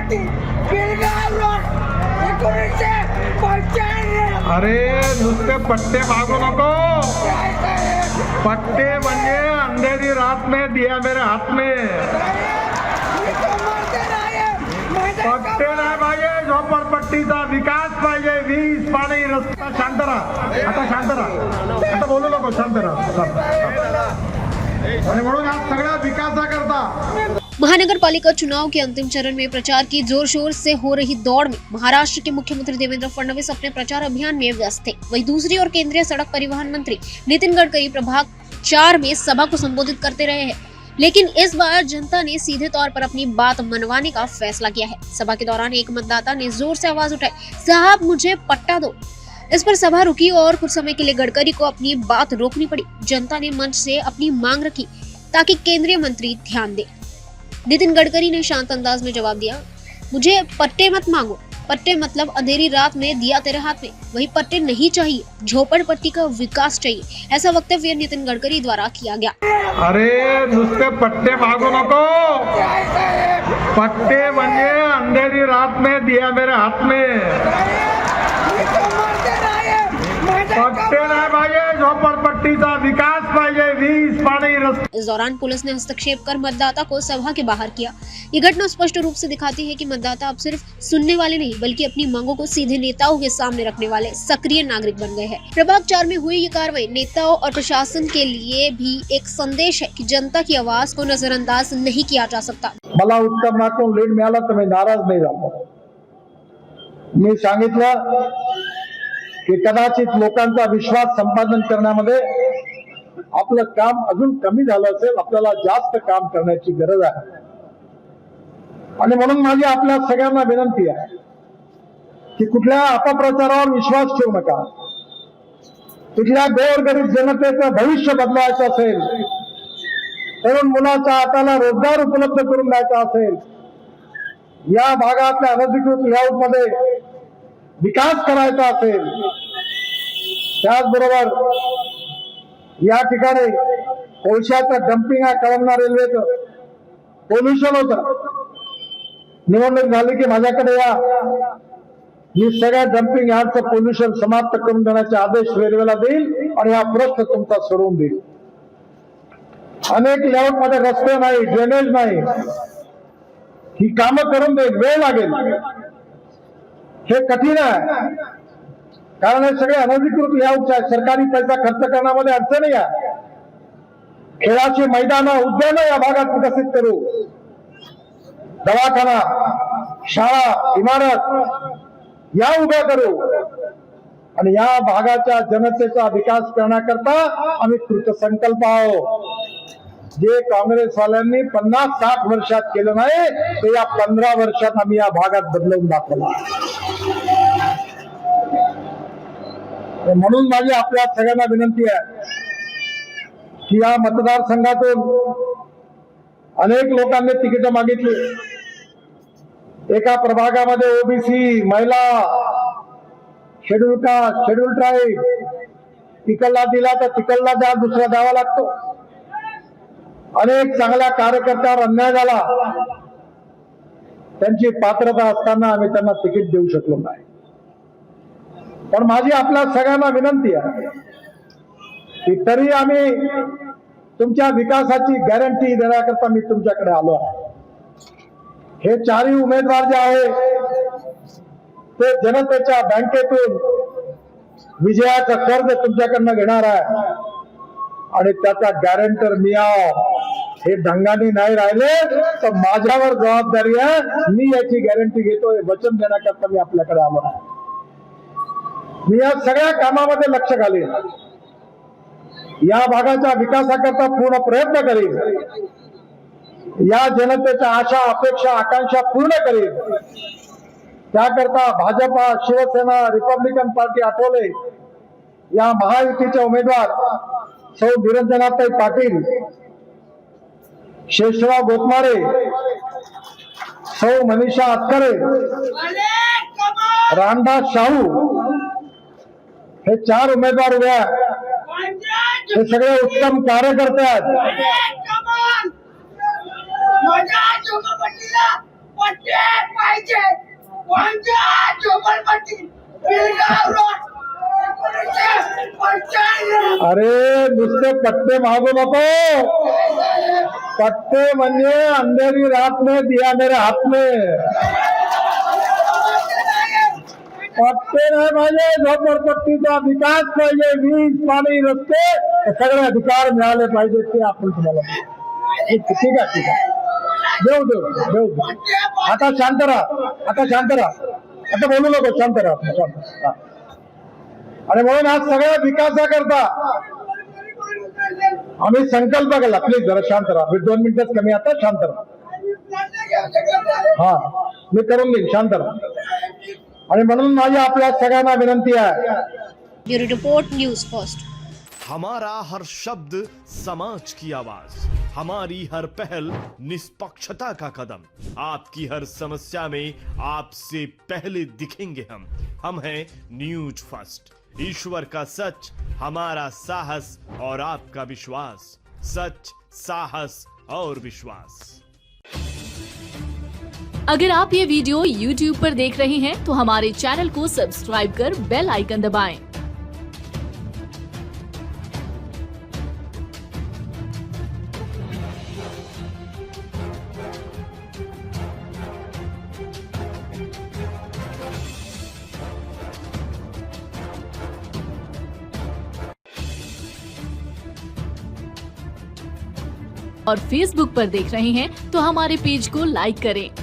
Patil Girgaon road 1995. अरे नुसते पट्टे मागू नको. पट्टे म्हणजे अंधेरी रात में दिया मेरे हाथ में. पट्टे नाही पाहिजे. झोपडपट्टीचा विकास पाहिजे. वीज पाणी रस्ता. शांत राहा. आता शांत राहा. आता बोलू नको. शांत राहा. आणि म्हणून आज सगळ्या विकासाकरता महानगर पालिका चुनाव के अंतिम चरण में प्रचार की जोर शोर से हो रही दौड़ में महाराष्ट्र के मुख्यमंत्री देवेंद्र फडणवीस अपने प्रचार अभियान में व्यस्त थे। वहीं दूसरी ओर केंद्रीय सड़क परिवहन मंत्री नितिन गडकरी प्रभाग 4 में सभा को संबोधित करते रहे हैं, लेकिन इस बार जनता ने सीधे तौर पर अपनी बात मनवाने का फैसला किया है। सभा के दौरान एक मतदाता ने जोर से आवाज उठाई, साहब मुझे पट्टा दो। इस पर सभा रुकी और कुछ समय के लिए गडकरी को अपनी बात रोकनी पड़ी। जनता ने मंच से अपनी मांग रखी ताकि केंद्रीय मंत्री ध्यान दे। नितिन गडकरी ने शांत अंदाज में जवाब दिया, मुझे पट्टे मत मांगो। पट्टे मतलब अंधेरी रात में दिया तेरे हाथ में, वही पट्टे नहीं चाहिए। झोपड़पट्टी का विकास चाहिए। ऐसा वक्तव्य नितिन गडकरी द्वारा किया गया। अरे नुसते पट्टे मागू नको. पट्टे म्हणजे अंधेरी रात में दिया मेरे हाथ में. पट्टे नाही पाहिजे. झोपडपट्टीचा विकास पाहिजे. वीज पाणी रस्ता. इस दौरान पुलिस ने हस्तक्षेप कर मतदाता को सभा के बाहर किया। ये घटना स्पष्ट रूप से दिखाती है कि मतदाता अब सिर्फ सुनने वाले नहीं बल्कि अपनी मांगों को सीधे नेताओं के सामने रखने वाले सक्रिय नागरिक बन गए हैं। प्रभाग 4 में हुई ये कार्रवाई नेताओं और प्रशासन के लिए भी एक संदेश है कि जनता की आवाज को नजरअंदाज नहीं किया जा सकता। मला उत्तमातून लीड मिळाला तर मी नाराज नाही झालो. मी सांगितलं की कदाचित लोकांचा विश्वास संपादन करण्यामध्ये आपलं काम अजून कमी झालं असेल. आपल्याला जास्त काम करण्याची गरज आहे. आणि म्हणून माझी आपल्या सगळ्यांना विनंती आहे की कुठल्या अपप्रचारावर विश्वास ठेवू नका. कुठल्या गोरगरीब जनतेचं भविष्य बदलायचं असेल, तरुण मुलाच्या हाताला रोजगार उपलब्ध करून द्यायचा असेल, या भागातल्या अनधिकृत लेआउट मध्ये विकास करायचा असेल, त्याचबरोबर या ठिकाणी कोळशाचं डम्पिंग आहे. कळमना रेल्वेचं पोल्युशन होतं. निवडणूक झाली की माझ्याकडे या. मी सगळ्या डम्पिंग यार्डचं पोल्युशन समाप्त करून देण्याचे आदेश रेल्वेला देईल आणि हा प्रश्न तुमचा सोडवून देईल. अनेक लेआउट मध्ये रस्ते नाही, ड्रेनेज नाही. ही कामं करून देईल. वेळ लागेल. हे कठीण आहे कारण हे सगळे अनधिकृत लेआउट आहे. सरकारी पैसा खर्च करण्यामध्ये अडचणी आहे. खेळाची मैदानं, उद्यानं या भागात विकसित करू. दवाखाना, शाळा, इमारत या उभ्या करू आणि या भागाच्या जनतेचा विकास करण्याकरता आम्ही कृतसंकल्प आहोत. जे काँग्रेसवाल्यांनी 50-60 वर्षात केलं नाही ते या 15 वर्षात आम्ही या भागात बदलवून दाखवला. म्हणून माझी आपल्या सगळ्यांना विनंती आहे की या मतदारसंघातून अनेक लोकांनी तिकीट मागितली. एका प्रभागामध्ये ओबीसी, महिला, शेड्यूल कास्ट, शेड्यूल ट्राईब तिकडला दिला तर तिकडला दुसरा द्यावा लागतो. अनेक चांगल्या कार्यकर्त्यावर अन्याय झाला. त्यांची पात्रता असताना आम्ही त्यांना तिकीट देऊ शकलो नाही. पण माझी आपल्या सगळ्यांना विनंती आहे की तरी आम्ही तुमच्या विकासाची गॅरंटी देण्याकरता मी तुमच्याकडे आलो आहे. हे 4ही उमेदवार जे आहे ते जनतेच्या बँकेतून विजयाचं कर्ज तुमच्याकडनं घेणार आहे आणि त्याचा गॅरंटर मी आहो. हे ढंगानी नाही राहिले तर माझ्यावर जबाबदारी आहे. मी याची गॅरंटी घेतोय. वचन देण्याकरता मी आपल्याकडे आलो आहे. मी या सगळ्या कामामध्ये लक्ष घालीन. या भागाच्या विकासाकरता पूर्ण प्रयत्न करीन. या जनतेच्या आशा, अपेक्षा, आकांक्षा पूर्ण करीन. त्याकरता भाजपा, शिवसेना, रिपब्लिकन पार्टी, आठवले या महायुतीचे उमेदवार सौ निरंजनाताई पाटील, शेषराव गोतमारे, सौ मनीषा अतकरे, रामदास शाहू हे 4 उमेदवार उभे आहेत. हे सगळे उत्तम कार्यकर्ते आहेत. पट्टी पाहिजे कोणत्या झोपडपट्टी गिरगाव रोड 1995. अरे नुसते पट्टे मागू नको. पट्टे म्हणजे अंधेरी रात में दिया मेरे हात में. पट्टे नाही पाहिजे, झोपडपट्टीचा विकास पाहिजे, वीज पाणी रस्ते हे सगळे अधिकार मिळाले पाहिजे. ते आपण तुम्हाला ठीक आहे. देऊ. आता शांत राहा. आता बोलू नको. शांत राहा. आणि म्हणून आज सगळ्या विकासाकरता आम्ही संकल्प केला. प्लीज जरा शांत राहा. 2 मिनिटच कमी. आता शांत राहा. हा मी करून देईन. शांत राहा. आणि म्हणून माझी आपल्या सगळ्यांना विनंती आहे. Bureau report news first. हमारा हर शब्द समाज की आवाज, हमारी हर पहल निष्पक्षता का कदम, आपकी हर समस्या में आपसे पहले दिखेंगे हम हैं न्यूज फर्स्ट. ईश्वर का सच, हमारा साहस और आपका विश्वास. सच, साहस और विश्वास. अगर आप ये वीडियो YouTube पर देख रहे हैं तो हमारे चैनल को सब्सक्राइब कर बेल आइकन दबाएं. और Facebook पर देख रहे हैं तो हमारे पेज को लाइक करें.